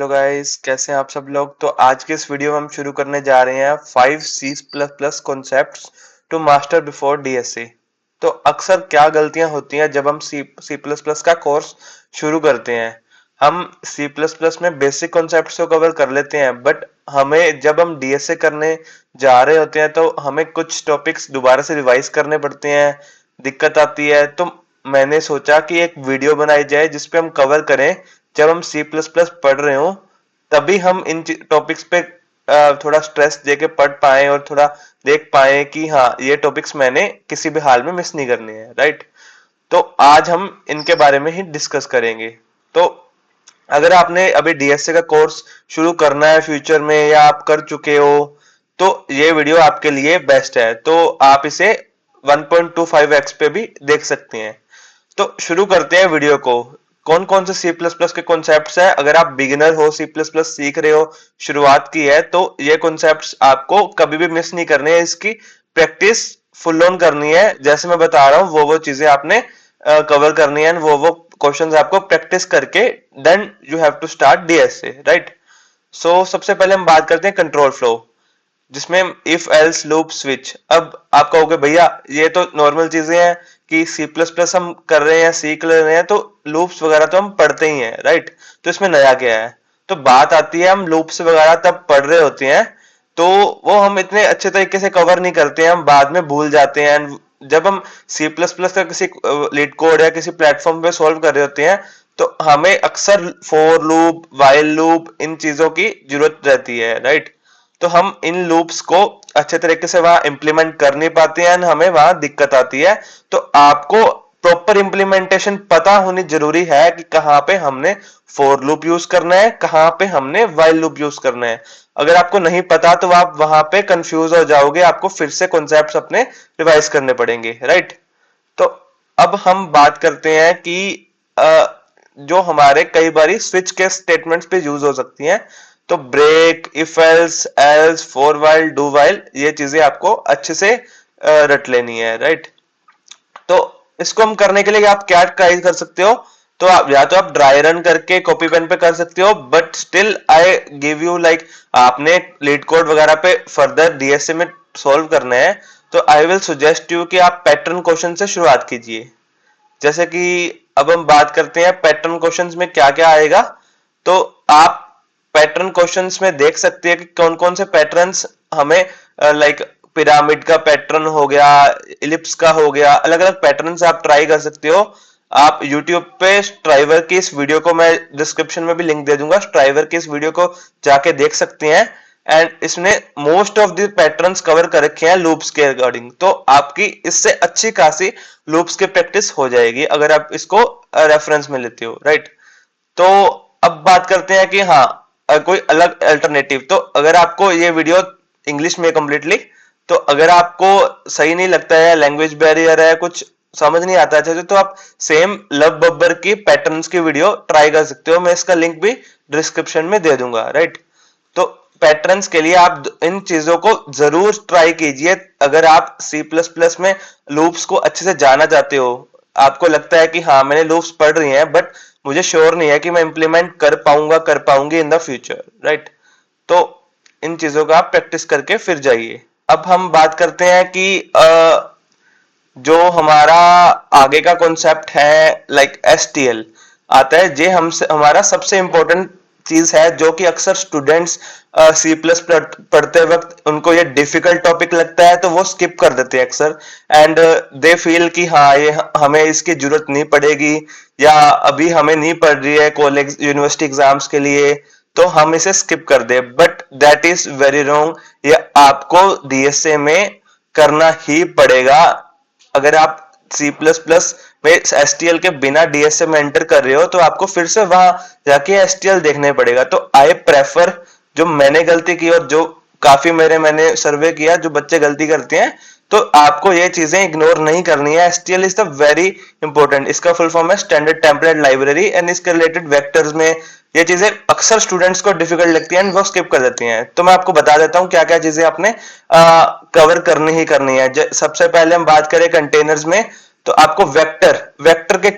Hello guys, कैसे हैं आप सब लोग। तो आज के इस वीडियो में हम शुरू करने जा रहे हैं 5C++ concepts to master before DSA. तो अक्सर क्या गलतियां होती हैं जब हम C++ का कोर्स शुरू करते हैं। हम C++ में बेसिक कॉन्सेप्ट्स को कवर कर लेते हैं, बट हमें जब हम डीएसए करने जा रहे होते हैं तो हमें कुछ टॉपिक्स दोबारा से रिवाइज करने पड़ते हैं, दिक्कत आती है। तो मैंने सोचा कि एक वीडियो बनाई जाए जिसपे हम कवर करें, जब हम C++ पढ़ रहे हो तभी हम इन टॉपिक्स पे थोड़ा स्ट्रेस देके पढ़ पाए और थोड़ा देख पाए कि हाँ, ये टॉपिक्स मैंने किसी भी हाल में मिस नहीं करने हैं, राइट। तो आज हम इनके बारे में ही डिस्कस करेंगे। तो अगर आपने अभी डीएसए का कोर्स शुरू करना है फ्यूचर में, या आप कर चुके हो, तो ये वीडियो आपके लिए बेस्ट है। तो आप इसे 1.25x पे भी देख सकते हैं। तो शुरू करते हैं वीडियो को। कौन कौन से C++ के कॉन्सेप्ट्स है। अगर आप बिगिनर हो, C++ सीख रहे हो, शुरुआत की है, तो ये कॉन्सेप्ट्स आपको कभी भी मिस नहीं करने हैं। इसकी प्रैक्टिस फुल ऑन करनी है। जैसे मैं बता रहा हूँ वो चीजें आपने कवर करनी है, वो क्वेश्चंस आपको प्रैक्टिस करके then you have to start DSA, right. So सबसे पहले हम बात करते हैं कंट्रोल फ्लो, जिसमें इफ एल्स लूप स्विच। अब आप कहोगे भैया ये तो नॉर्मल चीजें हैं कि C++ हम कर रहे हैं, सीख ले रहे हैं, तो लूप्स वगैरह तो हम पढ़ते ही हैं, राइट। तो इसमें नया क्या है। तो बात आती है, हम लूप्स वगैरह तब पढ़ रहे होते हैं तो वो हम इतने अच्छे तरीके से कवर नहीं करते हैं, हम बाद में भूल जाते हैं। जब हम C++ का किसी लीड कोड या किसी प्लेटफॉर्म पे सॉल्व कर रहे होते हैं तो हमें अक्सर फॉर लूप, व्हाइल लूप, इन चीजों की जरूरत रहती है, राइट। तो हम इन लूप्स को अच्छे तरीके से वहां इंप्लीमेंट कर नहीं पाते हैं, हमें वहां दिक्कत आती है। तो आपको प्रॉपर इंप्लीमेंटेशन पता होनी जरूरी है कि कहाँ पे हमने फॉर लूप यूज करना है, कहाँ पे हमने व्हाइल लूप यूज करना है। अगर आपको नहीं पता तो आप वहां पे कंफ्यूज हो जाओगे, आपको फिर से कॉन्सेप्ट्स अपने रिवाइज करने पड़ेंगे, राइट। तो अब हम बात करते हैं कि जो हमारे कई बारी स्विच के स्टेटमेंट्स पे यूज हो सकती हैं। तो break, if else, else, for while, do while, ये चीजें आपको अच्छे से रट लेनी है, राइट। तो इसको हम करने के लिए आप क्या ट्राई कर सकते हो। तो आप या तो आप ड्राई रन करके कॉपी पेन पे कर सकते हो, but still I give you like, आपने लीड कोड वगैरह पे फर्दर डीएसए में सॉल्व करना है तो आई विल सजेस्ट यू कि आप पैटर्न क्वेश्चन से शुरुआत कीजिए। जैसे कि अब हम बात करते हैं पैटर्न क्वेश्चंस में क्या क्या आएगा। तो आप पैटर्न क्वेश्चंस में देख सकते हैं कि कौन कौन से पैटर्न्स हमें लाइक पिरामिड का पैटर्न हो गया, इलिप्स का हो गया, अलग अलग पैटर्न्स आप ट्राई कर सकते हो। आप YouTube पे स्ट्राइवर की इस वीडियो को मैं डिस्क्रिप्शन में भी लिंक दे दूंगा, स्ट्राइवर की इस वीडियो को जाके देख सकते हैं। एंड इसने most of the patterns cover कर रखे हैं लूप्स के अकॉर्डिंग। तो आपकी इससे अच्छी खासी लूप्स की प्रैक्टिस हो जाएगी अगर आप इसको रेफरेंस में लेते हो, राइट। तो अब बात करते हैं कि हाँ, कोई अलग अल्टरनेटिव। तो अगर आपको ये वीडियो इंग्लिश में कंप्लीटली, तो अगर आपको सही नहीं लगता है, लैंग्वेज बैरियर है, कुछ समझ नहीं आता है, तो आप सेम लव बब्बर की पैटर्न्स की वीडियो ट्राई कर सकते हो। मैं इसका लिंक भी डिस्क्रिप्शन में दे दूंगा, राइट। तो पैटर्न्स के लिए आप इन चीजों को जरूर ट्राई कीजिए। अगर आप C++ में लूप्स को अच्छे से जाना चाहते हो, आपको लगता है कि हाँ मैंने लूप्स पढ़ रही हैं बट मुझे श्योर नहीं है कि मैं इंप्लीमेंट कर पाऊंगा, कर पाऊंगी इन द फ्यूचर, राइट। तो इन चीजों का आप प्रैक्टिस करके फिर जाइए। अब हम बात करते हैं कि जो हमारा आगे का कॉन्सेप्ट है लाइक STL आता है। जे हमसे हमारा सबसे इंपॉर्टेंट चीज है, जो कि अक्सर स्टूडेंट्स C++ पढ़ते वक्त उनको ये डिफिकल्ट टॉपिक लगता है तो वो स्किप कर देते हैं अक्सर। एंड दे फील कि हाँ ये हमें इसकी जरूरत नहीं पड़ेगी, या अभी हमें नहीं पड़ रही है कॉलेज यूनिवर्सिटी एग्जाम्स के लिए, तो हम इसे स्किप कर दे। But that is very wrong. ये आपको डीएसए में करना ही पड़ेगा। अगर आप C++ में STL के बिना डीएसए में एंटर कर रहे हो तो आपको फिर से वहां जाके STL देखने पड़ेगा। तो आई प्रेफर, जो मैंने गलती की और जो काफी मैंने सर्वे किया जो बच्चे गलती करते हैं, तो आपको ये चीजें इग्नोर नहीं करनी है। STL is the very important. इसका फुल फॉर्म है स्टैंडर्ड टेम्पलेट लाइब्रेरी, एंड इसके रिलेटेड वेक्टर्स में ये चीजें अक्सर स्टूडेंट्स को डिफिकल्ट लगती है, वो स्किप कर देती हैं। तो मैं आपको बता देता हूँ क्या क्या चीजें आपने कवर करनी ही करनी है। सबसे पहले हम बात करें कंटेनर्स में, तो आपको वेक्टर के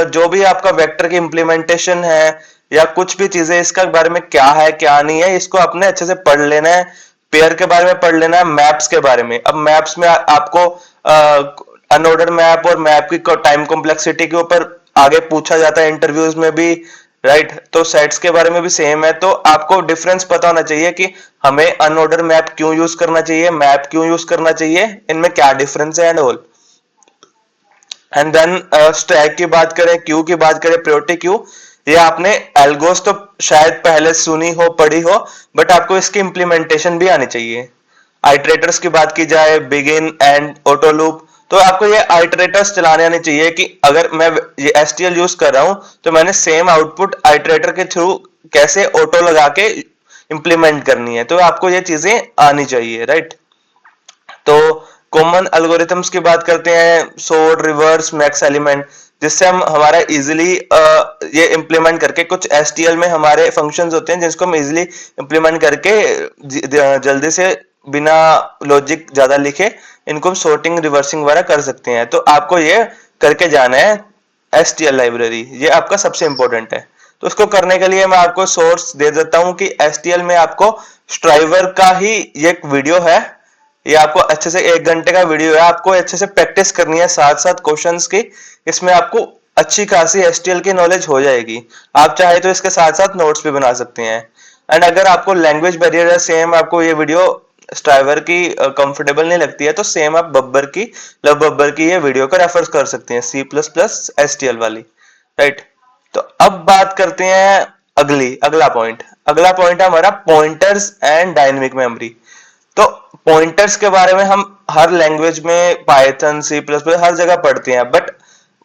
जो भी आपका वेक्टर की इंप्लीमेंटेशन है, या कुछ भी चीजें इसका बारे में क्या है क्या नहीं है, इसको आपने अच्छे से पढ़ लेना है। पेयर के बारे में पढ़ लेना है, मैप्स के बारे में। अब मैप्स में आपको अनऑर्डर्ड मैप और मैप की टाइम कॉम्प्लेक्सिटी के ऊपर आगे पूछा जाता है इंटरव्यूज में भी, राइट। तो सेट्स के बारे में भी सेम है। तो आपको डिफरेंस पता होना चाहिए कि हमें अनऑर्डर्ड मैप क्यों यूज करना चाहिए, मैप क्यों यूज करना चाहिए, इनमें क्या डिफरेंस है and all. And then stack की बात करें, क्यू की बात करें, प्रायोरिटी क्यू, ये आपने एल्गोस तो शायद पहले सुनी हो, पढ़ी हो, बट आपको इसकी इंप्लीमेंटेशन भी आनी चाहिए। आइटरेटर्स की बात की जाए, बिगिन, एंड, ऑटो लूप, तो आपको ये आइटरेटर्स चलाने आने चाहिए कि अगर मैं ये एसटीएल यूज कर रहा हूं तो मैंने सेम आउटपुट आइटरेटर के थ्रू कैसे ऑटो लगा के इंप्लीमेंट करनी है, तो आपको ये चीजें आनी चाहिए, राइट। तो कॉमन एल्गोरिथम्स की बात करते हैं, सॉर्ट, रिवर्स, मैक्स एलिमेंट, जिससे हम हमारा इजीली ये इंप्लीमेंट करके, कुछ एसटीएल में हमारे फंक्शंस होते हैं जिसको हम इजीली इंप्लीमेंट करके जल्दी से बिना लॉजिक ज्यादा लिखे इनको सॉर्टिंग, रिवर्सिंग वगैरह कर सकते हैं। तो आपको ये करके जाना है एसटीएल लाइब्रेरी, ये आपका सबसे इंपॉर्टेंट है। तो उसको करने के लिए मैं आपको सोर्स दे देता हूं कि एसटीएल में आपको स्ट्राइवर का ही ये एक वीडियो है, ये आपको अच्छे से 1 घंटे का वीडियो है, आपको अच्छे से प्रैक्टिस करनी है साथ साथ क्वेश्चंस की। इसमें आपको अच्छी खासी एसटीएल की नॉलेज हो जाएगी। आप चाहे तो इसके साथ साथ नोट्स भी बना सकते हैं। एंड अगर आपको लैंग्वेज बैरियर है, सेम आपको ये वीडियो स्ट्राइवर की कंफर्टेबल नहीं लगती है, तो सेम आप बब्बर की ये वीडियो को रेफर कर सकते हैं, C++ एसटीएल वाली, राइट। तो अब बात करते हैं अगला पॉइंट है हमारा पॉइंटर्स एंड डायनेमिक मेमोरी। तो पॉइंटर्स के बारे में हम हर लैंग्वेज में, पाइथन, C++ हर जगह पढ़ते हैं, बट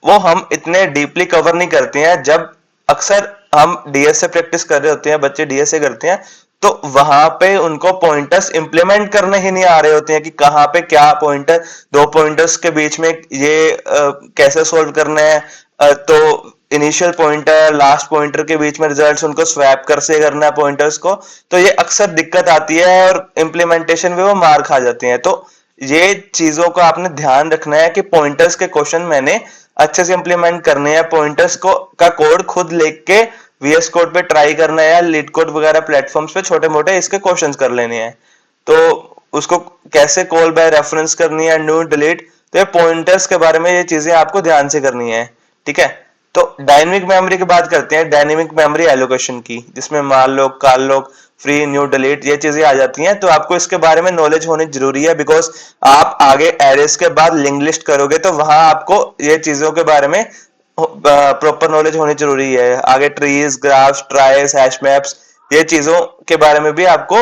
वो हम इतने डीपली कवर नहीं करते हैं। जब अक्सर हम डीएसए प्रैक्टिस कर रहे होते हैं, बच्चे डीएसए करते हैं, तो वहां पे उनको पॉइंटर्स इंप्लीमेंट करने ही नहीं आ रहे होते हैं कि कहाँ पे क्या पॉइंटर, दो पॉइंटर्स के बीच में ये कैसे सोल्व करना है। तो इनिशियल पॉइंटर, लास्ट पॉइंटर के बीच में रिजल्ट्स उनको स्वैप कर से करना है पॉइंटर्स को, तो ये अक्सर दिक्कत आती है और इम्प्लीमेंटेशन में वो मार खा जाते हैं। तो ये चीजों का आपने ध्यान रखना है कि पॉइंटर्स के क्वेश्चन मैंने अच्छे से इंप्लीमेंट करने हैं, पॉइंटर्स को का कोड खुद लिख के VS कोड पे ट्राई करना है, या लीड कोड वगैरह प्लेटफॉर्म्स पे छोटे मोटे इसके क्वेश्चंस कर लेने हैं। तो उसको कैसे कॉल बाय रेफरेंस करनी है, न्यू डिलीट, तो ये पॉइंटर्स के बारे में ये चीजें आपको ध्यान से करनी है, ठीक है। तो डायनेमिक मेमोरी की बात करते हैं, डायनेमिक मेमोरी एलोकेशन की, जिसमें मान लो, कॉल लो, फ्री, न्यू, डिलीट, ये चीजें आ जाती हैं। तो आपको इसके बारे में नॉलेज होनी जरूरी है, बिकॉज आप आगे एरेस के बाद लिंक लिस्ट करोगे तो वहां आपको ये चीजों के बारे में प्रॉपर नॉलेज होनी जरूरी है। आगे ट्रीज, ग्राफ्स, ट्राइस, हैश मैप्स, ये चीजों के बारे में भी आपको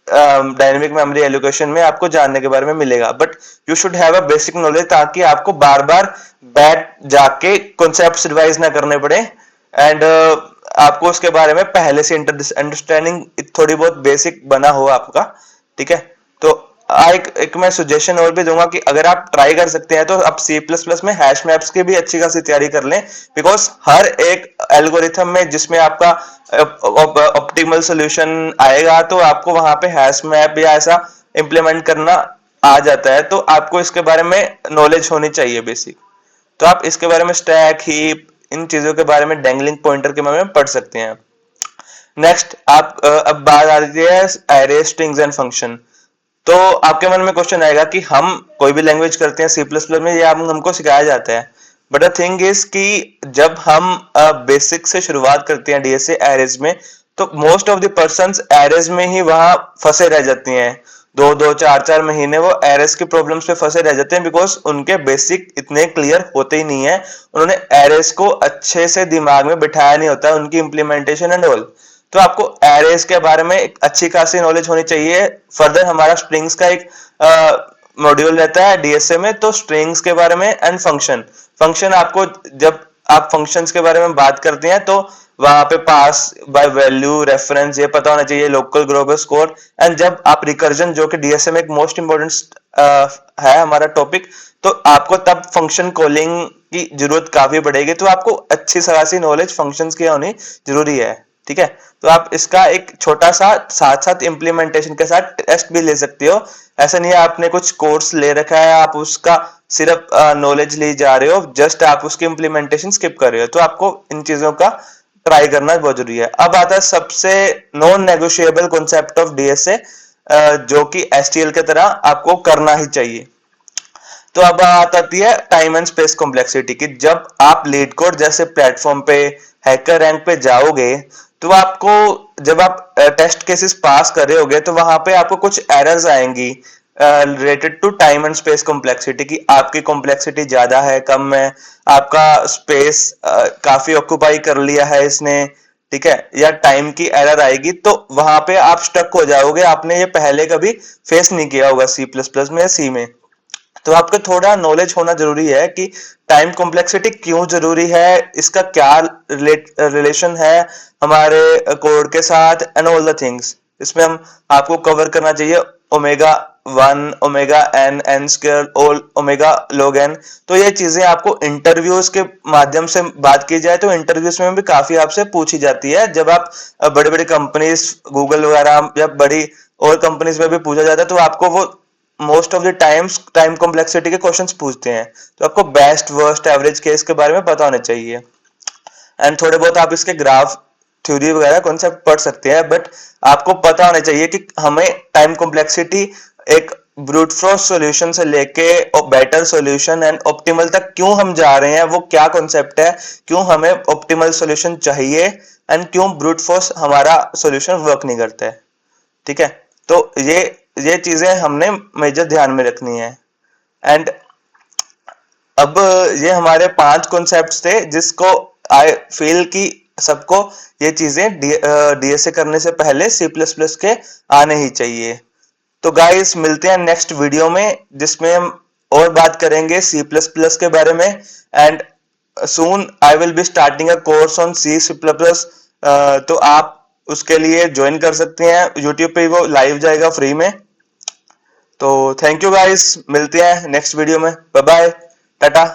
डायनेमिक मेमोरी एलोकेशन में आपको जानने के बारे में मिलेगा। But you should have a basic knowledge, ताकि आपको बार बार बैठ जाके कॉन्सेप्ट्स रिवाइज ना करने पड़े, एंड आपको उसके बारे में पहले से अंडरस्टैंडिंग थोड़ी बहुत बेसिक बना हो आपका, ठीक है। तो एक मैं सजेशन और भी दूंगा कि अगर आप ट्राई कर सकते हैं तो आप C++ में हैश मैप्स की भी अच्छी खासी तैयारी कर लें, बिकॉज हर एक एल्गोरिथम में जिसमें आपका ऑप्टिमल सोल्यूशन आएगा, तो आपको वहां पे हैश मैप या ऐसा इंप्लीमेंट करना आ जाता है। तो आपको इसके बारे में नॉलेज होनी चाहिए बेसिक। तो आप इसके बारे में स्टैक, हीप, इन चीजों के बारे में, डैंगलिंग पॉइंटर के बारे में पढ़ सकते हैं। नेक्स्ट आप अब बात आती है एरे, स्ट्रिंग्स एंड फंक्शन। तो आपके मन में क्वेश्चन आएगा कि हम कोई भी लैंग्वेज करते हैं C++ में, ये हमको सिखाया जाता है, बट द थिंग इज कि जब हम बेसिक से शुरुआत करते हैं डीएसए एरेज में, तो most of the persons arrays में ही वहां फंसे रह जाते हैं। 2-4 महीने वो एरेज की प्रॉब्लम्स पे फंसे रह जाते हैं, बिकॉज उनके बेसिक इतने क्लियर होते ही नहीं है, उन्होंने एरेज को अच्छे से दिमाग में बिठाया नहीं होता, उनकी इंप्लीमेंटेशन एंड ऑल। तो आपको एरेज के बारे में एक अच्छी खासी नॉलेज होनी चाहिए। फर्दर हमारा स्ट्रिंग्स का एक मॉड्यूल रहता है डीएसए में, तो स्ट्रिंग्स के बारे में, एंड फंक्शन आपको, जब आप फंक्शंस के बारे में बात करते हैं तो वहां पे पास बाय वैल्यू, रेफरेंस, ये पता होना चाहिए, लोकल, ग्लोबल, स्कोर। एंड जब आप रिकर्जन, जो कि डीएसए में एक मोस्ट इंपोर्टेंट है हमारा टॉपिक, तो आपको तब फंक्शन कॉलिंग की जरूरत काफी पड़ेगी। तो आपको अच्छी खासी नॉलेज फंक्शंस की होनी जरूरी है, ठीक है। तो आप इसका एक छोटा सा साथ साथ इंप्लीमेंटेशन के साथ टेस्ट भी ले सकते हो। ऐसा नहीं है आपने कुछ कोर्स ले रखा है, आप उसका सिर्फ नॉलेज ले जा रहे हो, जस्ट आप उसकी इंप्लीमेंटेशन स्किप कर रहे हो। तो आपको इन चीजों का ट्राई करना बहुत जरूरी है। अब आता है सबसे non negotiable concept of DSA, जो कि एसटीएल के तरह आपको करना ही चाहिए। तो अब बात आती है टाइम एंड स्पेस कॉम्प्लेक्सिटी की। जब आप लीड कोड जैसे प्लेटफॉर्म पे, हैकर रैंक पे जाओगे, तो आपको जब आप टेस्ट केसेस पास कर रहे होगे तो वहां पे आपको कुछ एरर्स आएंगी related to time and space complexity की। आपकी कॉम्प्लेक्सिटी ज्यादा है, कम है, आपका स्पेस काफी ऑक्यूपाई कर लिया है इसने, ठीक है, या टाइम की एरर आएगी, तो वहां पे आप स्टक हो जाओगे। आपने ये पहले कभी फेस नहीं किया होगा सी प्लस प्लस में या सी में। तो आपको थोड़ा नॉलेज होना जरूरी है कि टाइम कॉम्प्लेक्सिटी क्यों जरूरी है, इसका क्या रिलेशन है हमारे कोड के साथ, एंड ऑल द थिंग्स। इसमें हम आपको कवर करना चाहिए omega 1, omega n, n square, all omega log n. तो ये चीजें आपको इंटरव्यूज के माध्यम से बात की जाए तो इंटरव्यूज में भी काफी आपसे पूछी जाती है। जब आप बड़ी बड़ी कंपनीज, गूगल वगैरह या बड़ी और कंपनीज में भी पूछा जाता है, तो आपको वो most of the times time complexity के क्वेश्चंस पूछते हैं। तो आपको बेस्ट, वर्स्ट, एवरेज केस के बारे में पता होना चाहिए। एंड थोड़े बहुत आप इसके ग्राफ थ्योरी वगैरह कॉन्सेप्ट पढ़ सकते हैं, बट आपको पता होना चाहिए कि हमें टाइम कॉम्प्लेक्सिटी एक ब्रूट फोर्स सॉल्यूशन से लेके बेटर सॉल्यूशन एंड ऑप्टिमल तक क्यों हम जा रहे हैं, वो क्या कॉन्सेप्ट है, क्यों हमें ऑप्टिमल सॉल्यूशन चाहिए, एंड क्यों ब्रूट फोर्स हमारा सॉल्यूशन वर्क नहीं करता है, ठीक है। तो ये चीजें हमने मेजर ध्यान में रखनी है। एंड अब ये हमारे 5 कॉन्सेप्ट्स थे जिसको आई फील कि सबको ये चीजें डीएसए करने से पहले सी प्लस प्लस के आने ही चाहिए। तो गाइस मिलते हैं नेक्स्ट वीडियो में, जिसमें हम और बात करेंगे सी प्लस प्लस के बारे में। And soon I will be starting a course on C plus plus, तो आप उसके लिए ज्वाइन कर सकते हैं। यूट्यूब पे वो लाइव जाएगा फ्री में। तो थैंक यू गाइस, मिलते हैं नेक्स्ट वीडियो में। Bye bye, Tata.